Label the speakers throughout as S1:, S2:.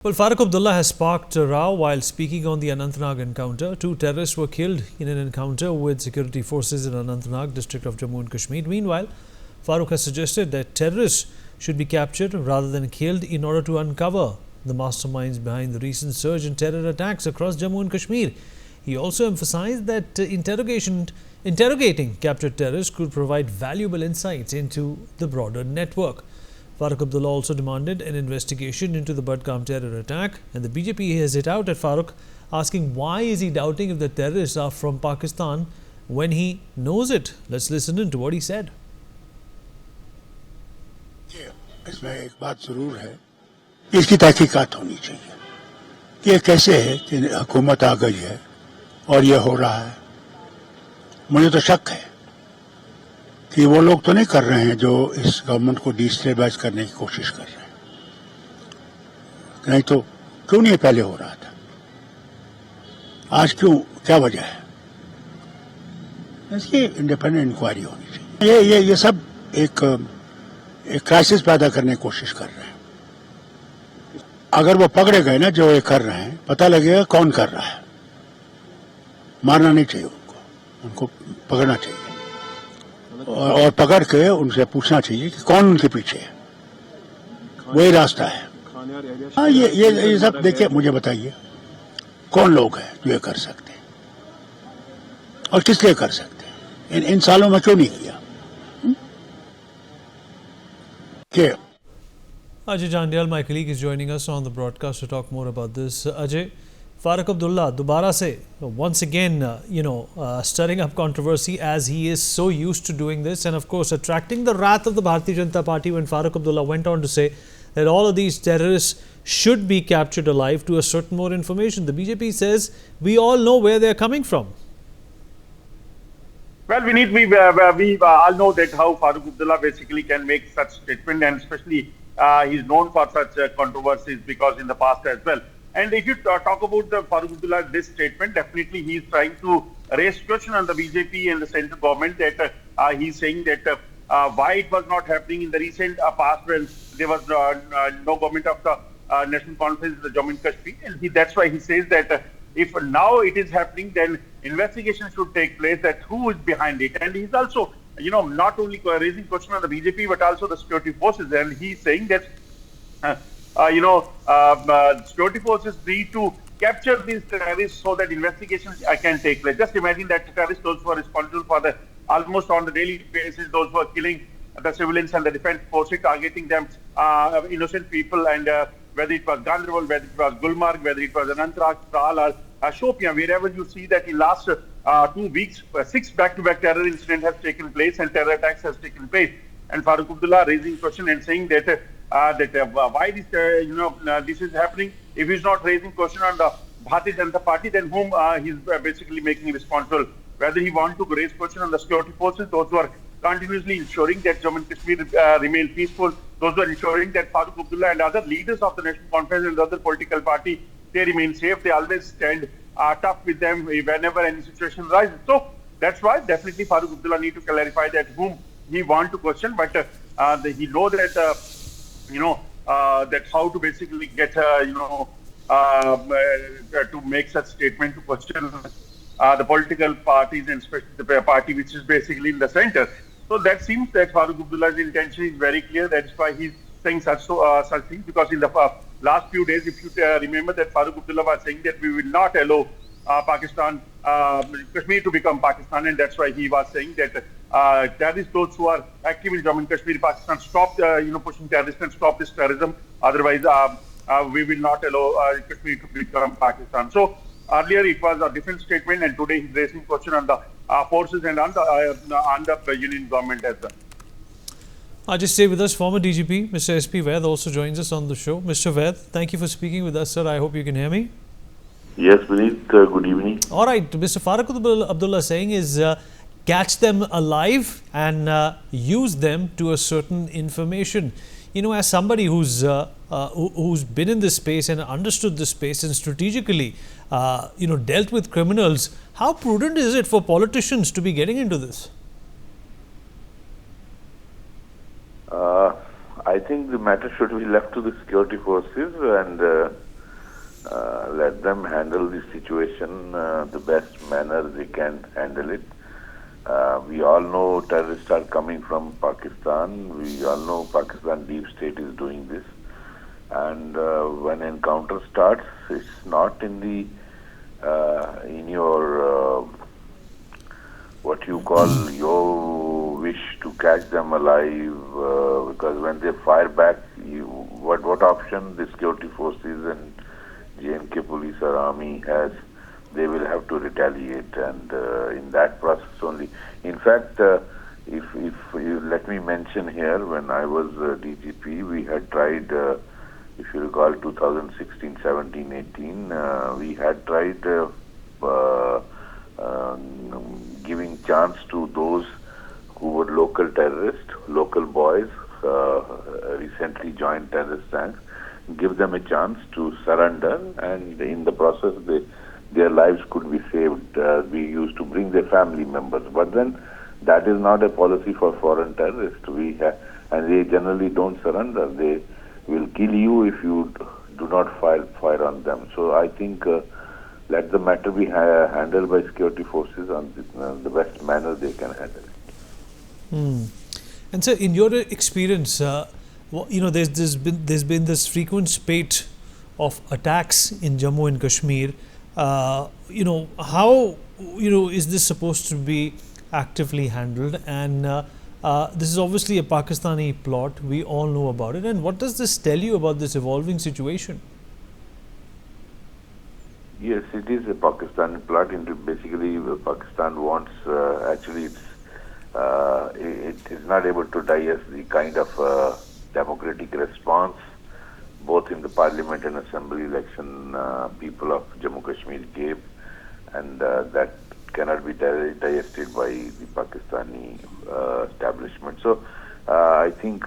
S1: Well, Farooq Abdullah has sparked a row while speaking on the Anantnag encounter. Two terrorists were killed in an encounter with security forces in Anantnag, district of Jammu and Kashmir. Meanwhile, Farooq has suggested that terrorists should be captured rather than killed in order to uncover the masterminds behind the recent surge in terror attacks across Jammu and Kashmir. He also emphasized that interrogating captured terrorists could provide valuable insights into the broader network. Farooq Abdullah also demanded an investigation into the Budgam terror attack, and the BJP has hit out at Farooq, asking why is he doubting if the terrorists are from Pakistan when he knows it. Let's listen in to what he said.
S2: इसमें एक बात जरूर है कि इसकी तहकीकात होनी चाहिए। ये कैसे है कि हुकूमत आ गई है और ये हो रहा है। मुझे तो शक है कि वो लोग तो नहीं कर रहे हैं जो इस गवर्नमेंट को डिस्टेबलाइज करने की कोशिश कर रहे हैं। नहीं तो क्यों नहीं पहले हो रहा था, आज क्यों, क्या वजह है? इसकी इंडिपेंडेंट इंक्वायरी होनी चाहिए। ये सब एक क्राइसिस पैदा करने की कोशिश कर रहे हैं। अगर वो पकड़े गए ना जो ये कर रहे हैं, पता लगेगा कौन कर रहा है। मारना नहीं चाहिए उनको पकड़ना चाहिए और पकड़ के उनसे पूछना चाहिए कि कौन उनके पीछे है। वही रास्ता है। हाँ, ये सब देखिए, मुझे बताइए कौन लोग हैं जो ये कर सकते हैं और किस लिए कर सकते हैं। इन सालों में क्यों नहीं किया?
S1: Ajay Jandial, my colleague, is joining us on the broadcast to talk more about this. Ajay, Farooq Abdullah, dobara se, once again, stirring up controversy as he is so used to doing this, and of course attracting the wrath of the Bharatiya Janata Party when Farooq Abdullah went on to say that all of these terrorists should be captured alive to a certain more information. The BJP says we all know where they are coming from.
S3: Well, we all know that how Farooq Abdullah basically can make such statement, and especially he's known for such controversies because in the past as well. And if you talk about the Farooq Abdullah, this statement, definitely he's trying to raise question on the BJP and the central government that he's saying that why it was not happening in the recent past when there was no government of the national conference in the Jammu and Kashmir. And that's why he says that if now it is happening, then investigation should take place, that who is behind it. And he's also, not only raising question on the BJP, but also the security forces. And he's saying that, security forces need to capture these terrorists so that investigations can take place. Just imagine that terrorists, those who are responsible for the almost on the daily basis, those who are killing the civilians and the defense forces, targeting them, innocent people, and whether it was Gandarwal, whether it was Gulmarg, whether it was Anantnag, Tral, or Shopian, wherever you see that in last 2 weeks, 6 back-to-back terror incidents have taken place and terror attacks has taken place. And Farooq Abdullah raising question and saying that why this is happening. If he's not raising question on the Bharatiya Janata Party, then whom he's basically making responsible. Whether he wants to raise question on the security forces, those who are continuously ensuring that Jammu and Kashmir remain peaceful, those who are ensuring that Farooq Abdullah and other leaders of the National Conference and the other political party, they remain safe. They always stand tough with them whenever any situation arises. So that's why definitely Farooq Abdullah need to clarify that whom he want to question, but he know that that how to basically get to make such statement to question the political parties and especially the party which is basically in the center. So that seems that Farooq Abdullah's intention is very clear. That's why he's saying such things, because in the last few days, if you remember that Farooq Abdullah was saying that we will not allow Kashmir to become Pakistan, and that's why he was saying that terrorists, those who are active in Jammu and Kashmir, Pakistan, stop pushing terrorists and stop this terrorism. Otherwise, we will not allow Kashmir to become Pakistan. So earlier it was a different statement, and today he's raising question on the forces and on the union government as well.
S1: Just stay with us. Former DGP, Mr. SP Vaid, also joins us on the show. Mr. Vaid, thank you for speaking with us, sir. I hope you can hear me.
S4: Yes, Vineet. Good evening.
S1: All right. Mr. Farooq Abdullah saying is catch them alive and use them to a certain information. As somebody who's been in this space and understood this space and strategically, dealt with criminals, how prudent is it for politicians to be getting into this?
S4: I think the matter should be left to the security forces, and let them handle the situation the best manner they can handle it. We all know terrorists are coming from Pakistan. We all know Pakistan deep state is doing this. And when encounter starts, it's not in the in your what you call your wish to catch them alive, because when they fire back, what option the security forces and J&K police or army has? They will have to retaliate, and in that process only. In fact, if you let me mention here, when I was DGP, we had tried, if you recall, 2016, 17, 18, we had tried giving chance to those who were local terrorists, local boys, recently joined terrorist ranks, give them a chance to surrender, and in the process their lives could be saved. We used to bring their family members, but then that is not a policy for foreign terrorists. And they generally don't surrender. They will kill you if you do not fire on them. So I think let the matter be handled by security forces on the best manner they can handle it.
S1: And sir, in your experience, there's been this frequent spate of attacks in Jammu and Kashmir. How is this supposed to be actively handled? And this is obviously a Pakistani plot. We all know about it. And what does this tell you about this evolving situation?
S4: Yes, it is a Pakistani plot. Basically, Pakistan wants it is not able to digest the kind of democratic response both in the parliament and assembly election people of Jammu Kashmir gave, and that cannot be digested by the Pakistani establishment. So I think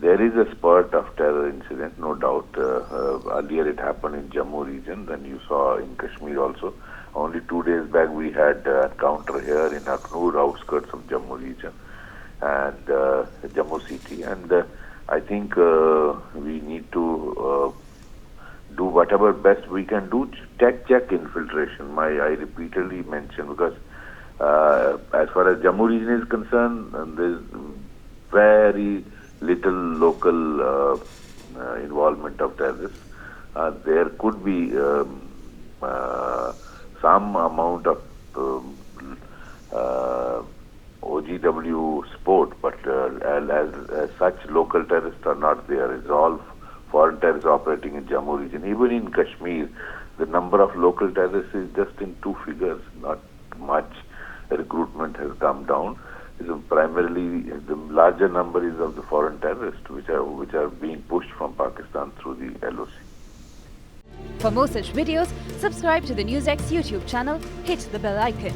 S4: there is a spurt of terror incident, no doubt. Earlier it happened in Jammu region, then you saw in Kashmir also. Only 2 days back we had a counter here in Anantnag, outskirts of Jammu region, and Jammu city. And I think we need to do whatever best we can do to check infiltration. I repeatedly mentioned, because as far as Jammu region is concerned, there is very little local involvement of terrorists. There could be some amount of OGW support, but as such local terrorists are not there. It's all foreign terrorists operating in Jammu region. Even in Kashmir, the number of local terrorists is just in 2 figures, not much. Recruitment has come down. Primarily, the larger number is of the foreign terrorists, which are being pushed from Pakistan through the LOC.
S5: For more such videos, subscribe to the NewsX YouTube channel, hit the bell icon.